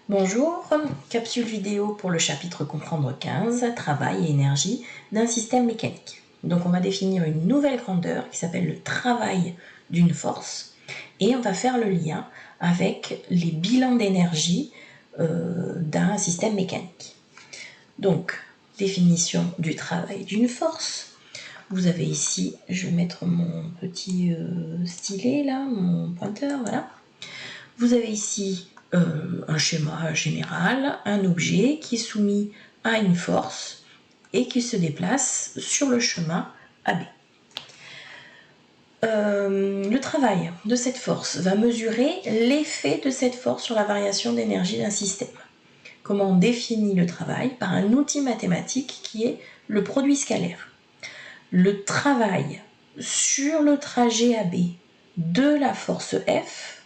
Bonjour, capsule vidéo pour le chapitre comprendre 15, travail et énergie d'un système mécanique. Donc on va définir une nouvelle grandeur qui s'appelle le travail d'une force et on va faire le lien avec les bilans d'énergie d'un système mécanique. Donc, définition du travail d'une force. Vous avez ici, je vais mettre mon petit stylet là, mon pointeur, voilà. Vous avez ici un schéma général, un objet qui est soumis à une force et qui se déplace sur le chemin AB. Le travail de cette force va mesurer l'effet de cette force sur la variation d'énergie d'un système. Comment on définit le travail? Par un outil mathématique qui est le produit scalaire. Le travail sur le trajet AB de la force F,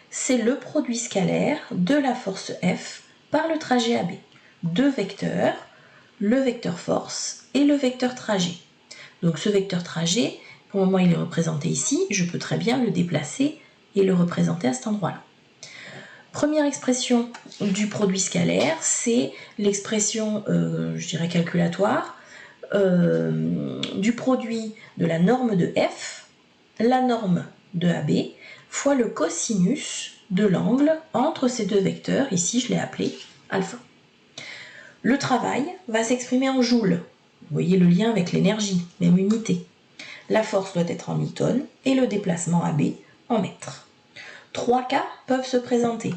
c'est le produit scalaire de la force F par le trajet AB. Deux vecteurs, le vecteur force et le vecteur trajet. Donc ce vecteur trajet, pour le moment il est représenté ici, je peux très bien le déplacer et le représenter à cet endroit-là. Première expression du produit scalaire, c'est l'expression, je dirais calculatoire, du produit de la norme de F, la norme de AB, fois le cosinus de l'angle entre ces deux vecteurs, ici je l'ai appelé alpha. Le travail va s'exprimer en joules. Vous voyez le lien avec l'énergie, même unité. La force doit être en newton et le déplacement AB en mètres. Trois cas peuvent se présenter.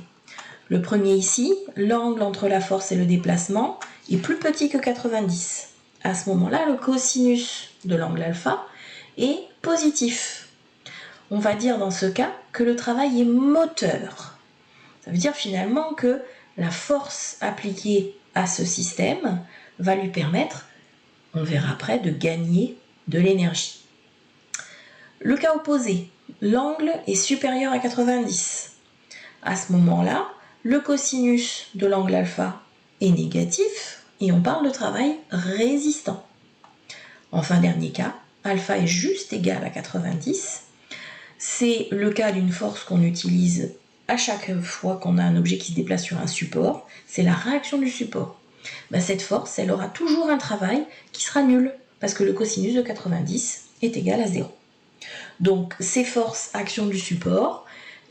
Le premier ici, l'angle entre la force et le déplacement est plus petit que 90. À ce moment-là, le cosinus de l'angle alpha est positif. On va dire dans ce cas que le travail est moteur. Ça veut dire finalement que la force appliquée à ce système va lui permettre, on verra après, de gagner de l'énergie. Le cas opposé, l'angle est supérieur à 90. À ce moment-là, le cosinus de l'angle alpha est négatif et on parle de travail résistant. Enfin, dernier cas, alpha est juste égal à 90. C'est le cas d'une force qu'on utilise à chaque fois qu'on a un objet qui se déplace sur un support. C'est la réaction du support. Cette force, elle aura toujours un travail qui sera nul parce que le cosinus de 90 est égal à 0. Donc ces forces actions du support,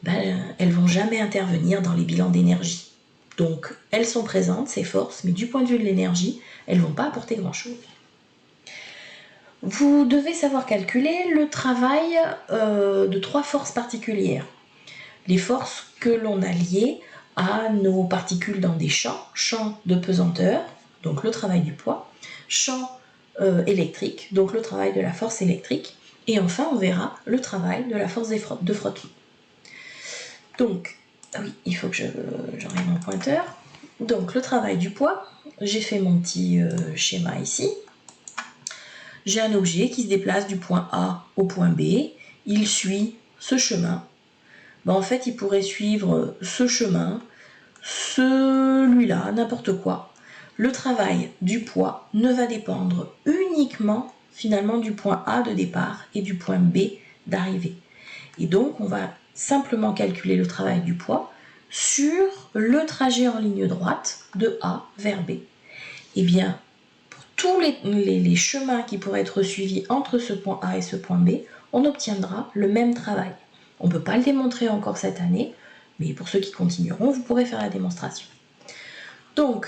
elles vont jamais intervenir dans les bilans d'énergie. Donc elles sont présentes, ces forces, mais du point de vue de l'énergie, elles ne vont pas apporter grand-chose. Vous devez savoir calculer le travail de trois forces particulières. Les forces que l'on a liées à nos particules dans des champs de pesanteur, donc le travail du poids, champ électrique, donc le travail de la force électrique, et enfin on verra le travail de la force de frottement. Donc, oui, il faut que j'enlève mon pointeur. Donc le travail du poids, j'ai fait mon petit schéma ici. J'ai un objet qui se déplace du point A au point B, il suit ce chemin. En fait, il pourrait suivre ce chemin, celui-là, n'importe quoi. Le travail du poids ne va dépendre uniquement, finalement, du point A de départ et du point B d'arrivée. Et donc, on va simplement calculer le travail du poids sur le trajet en ligne droite de A vers B. Eh bien, tous les chemins qui pourraient être suivis entre ce point A et ce point B, on obtiendra le même travail. On ne peut pas le démontrer encore cette année, mais pour ceux qui continueront, vous pourrez faire la démonstration. Donc,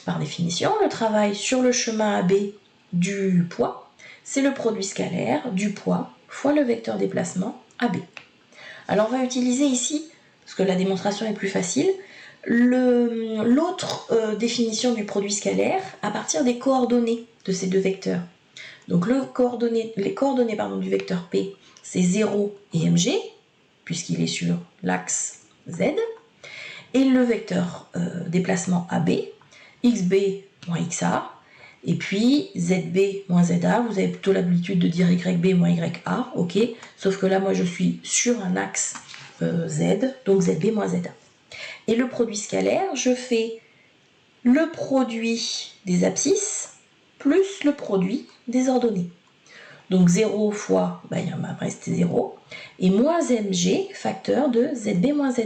par définition, le travail sur le chemin AB du poids, c'est le produit scalaire du poids fois le vecteur déplacement AB. Alors, on va utiliser ici, parce que la démonstration est plus facile, l'autre définition du produit scalaire à partir des coordonnées de ces deux vecteurs. Donc les coordonnées du vecteur P, c'est 0 et mg, puisqu'il est sur l'axe Z, et le vecteur déplacement AB, xb moins xa, et puis zb moins za, vous avez plutôt l'habitude de dire yb moins ya, ok, sauf que là moi je suis sur un axe Z, donc zb moins za. Et le produit scalaire, je fais le produit des abscisses plus le produit des ordonnées. Donc 0 fois, il va rester 0, et moins mg, facteur de zb moins za.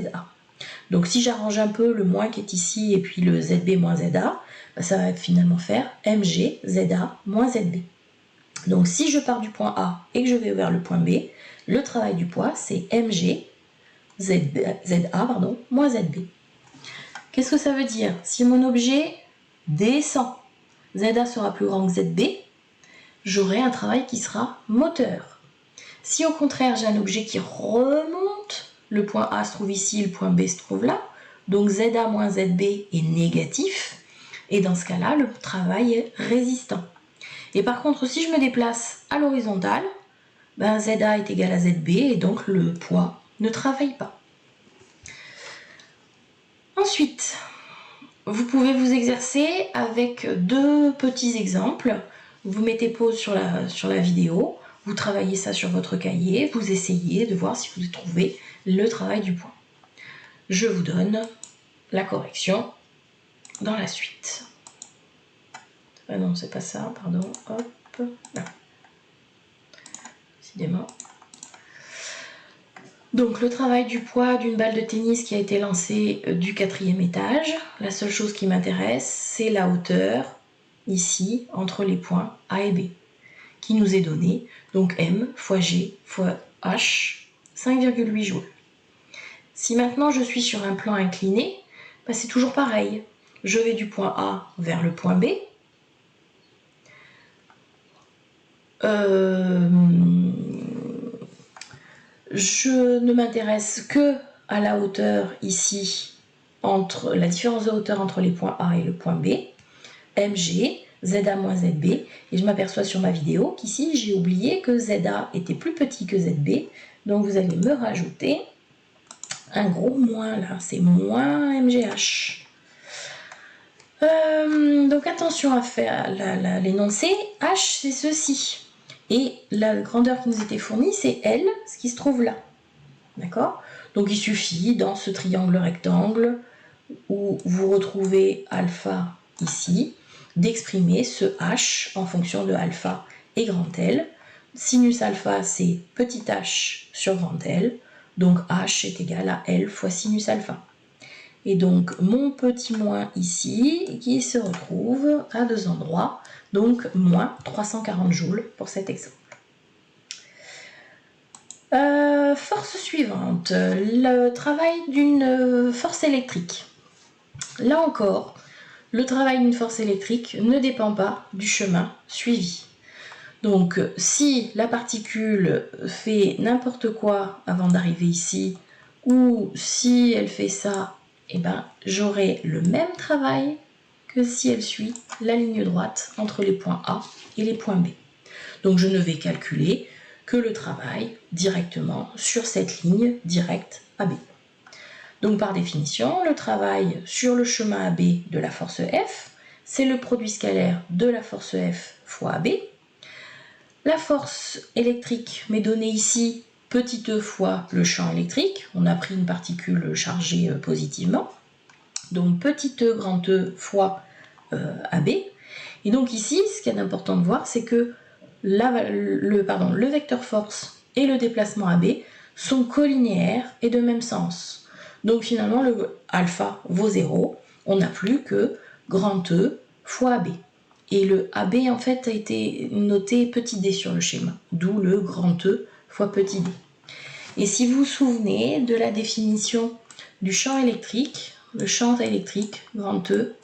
Donc si j'arrange un peu le moins qui est ici et puis le ZB moins ZA, ça va finalement faire MG ZA moins ZB. Donc si je pars du point A et que je vais vers le point B, le travail du poids c'est MG ZA moins ZB. Qu'est-ce que ça veut dire? Si mon objet descend, ZA sera plus grand que ZB, j'aurai un travail qui sera moteur. Si au contraire j'ai un objet qui remonte, le point A se trouve ici, le point B se trouve là, donc ZA moins ZB est négatif, et dans ce cas-là, le travail est résistant. Et par contre, si je me déplace à l'horizontale, ben ZA est égal à ZB, et donc le poids ne travaille pas. Ensuite, vous pouvez vous exercer avec deux petits exemples. Vous mettez pause sur la vidéo, vous travaillez ça sur votre cahier, vous essayez de voir si vous trouvez le travail du point. Je vous donne la correction dans la suite. Ah non, c'est pas ça, pardon. Hop, là. Décidément. Donc le travail du poids d'une balle de tennis qui a été lancée du 4e étage. La seule chose qui m'intéresse, c'est la hauteur, ici, entre les points A et B, qui nous est donnée. Donc M fois G fois H, 5,8 joules. Si maintenant je suis sur un plan incliné, ben c'est toujours pareil. Je vais du point A vers le point B. Je ne m'intéresse que à la hauteur ici, entre la différence de hauteur entre les points A et le point B, MG, ZA moins ZB, et je m'aperçois sur ma vidéo qu'ici j'ai oublié que ZA était plus petit que ZB, donc vous allez me rajouter un gros moins là, c'est moins MGH. Donc attention à faire l'énoncé, H c'est ceci. Et la grandeur qui nous était fournie, c'est L, ce qui se trouve là. D'accord? Donc il suffit, dans ce triangle rectangle, où vous retrouvez alpha ici, d'exprimer ce H en fonction de alpha et grand L. Sinus alpha, c'est petit h sur grand L, donc H est égal à L fois sinus alpha. Et donc mon petit moins ici, qui se retrouve à deux endroits, donc moins 340 joules pour cet exemple. Force suivante, le travail d'une force électrique. Là encore, le travail d'une force électrique ne dépend pas du chemin suivi. Donc si la particule fait n'importe quoi avant d'arriver ici, ou si elle fait ça, eh ben, j'aurai le même travail que si elle suit la ligne droite entre les points A et les points B. Donc je ne vais calculer que le travail directement sur cette ligne directe AB. Donc par définition, le travail sur le chemin AB de la force F, c'est le produit scalaire de la force F fois AB. La force électrique m'est donnée ici, petit e fois le champ électrique. On a pris une particule chargée positivement. Donc petit e grand E fois AB. Et donc ici, ce qu'il y a d'important de voir, c'est que le vecteur force et le déplacement AB sont collinéaires et de même sens. Donc finalement, le alpha vaut 0. On n'a plus que grand E fois AB. Et le AB, en fait, a été noté petit d sur le schéma, d'où le grand E fois petit d. Et si vous vous souvenez de la définition du champ électrique, le champ électrique, grand E,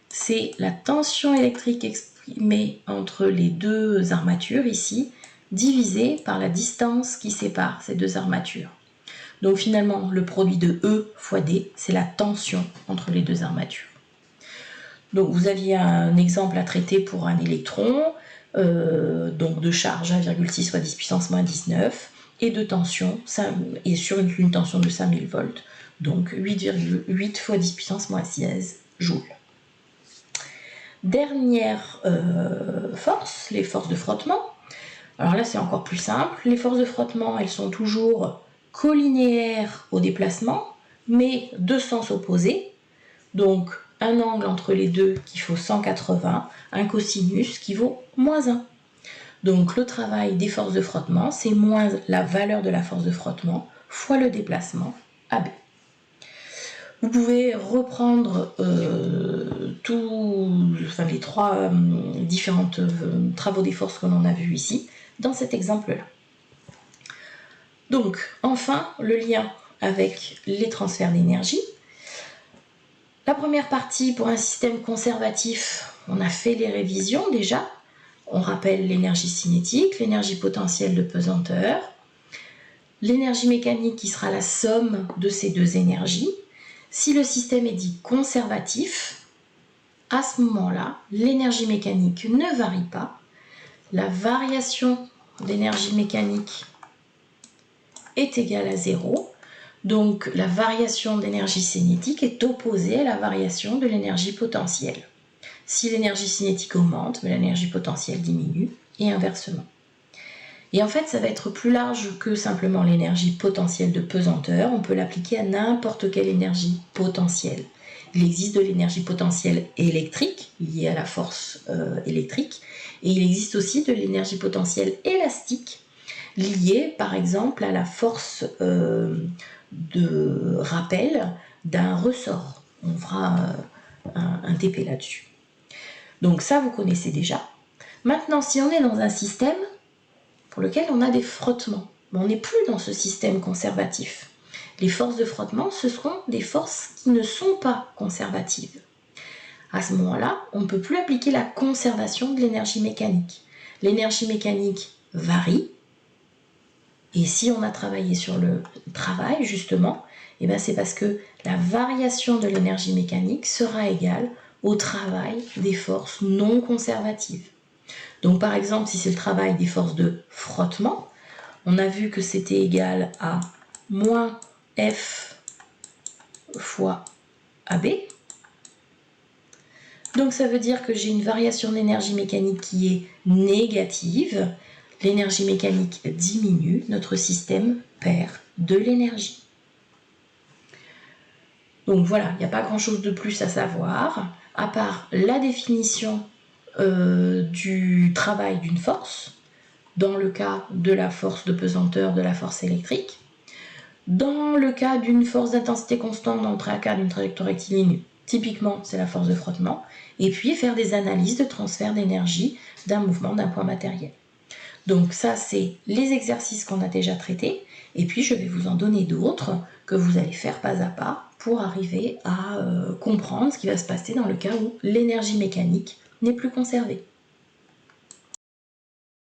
c'est la tension électrique exprimée entre les deux armatures, ici, divisée par la distance qui sépare ces deux armatures. Donc finalement, le produit de E fois D, c'est la tension entre les deux armatures. Donc vous aviez un exemple à traiter pour un électron, donc de charge 1,6 fois 10 puissance moins 19, et de tension, et sur une tension de 5000 volts, donc 8,8 fois 10 puissance moins 16 joules. Dernière force, les forces de frottement. Alors là c'est encore plus simple, les forces de frottement elles sont toujours collinéaires au déplacement, mais de sens opposé, donc un angle entre les deux qui vaut 180, un cosinus qui vaut moins 1. Donc le travail des forces de frottement, c'est moins la valeur de la force de frottement fois le déplacement AB. Vous pouvez reprendre les trois différents travaux des forces que l'on a vus ici dans cet exemple-là. Donc, enfin, le lien avec les transferts d'énergie. La première partie, pour un système conservatif, on a fait les révisions déjà. On rappelle l'énergie cinétique, l'énergie potentielle de pesanteur, l'énergie mécanique qui sera la somme de ces deux énergies. Si le système est dit conservatif, à ce moment-là, l'énergie mécanique ne varie pas. La variation d'énergie mécanique est égale à 0. Donc la variation d'énergie cinétique est opposée à la variation de l'énergie potentielle. Si l'énergie cinétique augmente, l'énergie potentielle diminue et inversement. Et en fait, ça va être plus large que simplement l'énergie potentielle de pesanteur. On peut l'appliquer à n'importe quelle énergie potentielle. Il existe de l'énergie potentielle électrique, liée à la force électrique, et il existe aussi de l'énergie potentielle élastique, liée par exemple à la force de rappel d'un ressort. On fera un TP là-dessus. Donc ça, vous connaissez déjà. Maintenant, si on est dans un système pour lequel on a des frottements, on n'est plus dans ce système conservatif. Les forces de frottement, ce seront des forces qui ne sont pas conservatives. À ce moment-là, on ne peut plus appliquer la conservation de l'énergie mécanique. L'énergie mécanique varie, et si on a travaillé sur le travail, justement, c'est parce que la variation de l'énergie mécanique sera égale au travail des forces non conservatives. Donc par exemple, si c'est le travail des forces de frottement, on a vu que c'était égal à moins F fois AB. Donc ça veut dire que j'ai une variation d'énergie mécanique qui est négative. L'énergie mécanique diminue, notre système perd de l'énergie. Donc voilà, il n'y a pas grand-chose de plus à savoir, à part la définition du travail d'une force, dans le cas de la force de pesanteur de la force électrique, dans le cas d'une force d'intensité constante, dans le cas d'une trajectoire rectiligne, typiquement c'est la force de frottement, et puis faire des analyses de transfert d'énergie d'un mouvement d'un point matériel. Donc ça, c'est les exercices qu'on a déjà traités, et puis je vais vous en donner d'autres que vous allez faire pas à pas pour arriver à comprendre ce qui va se passer dans le cas où l'énergie mécanique n'est plus conservée.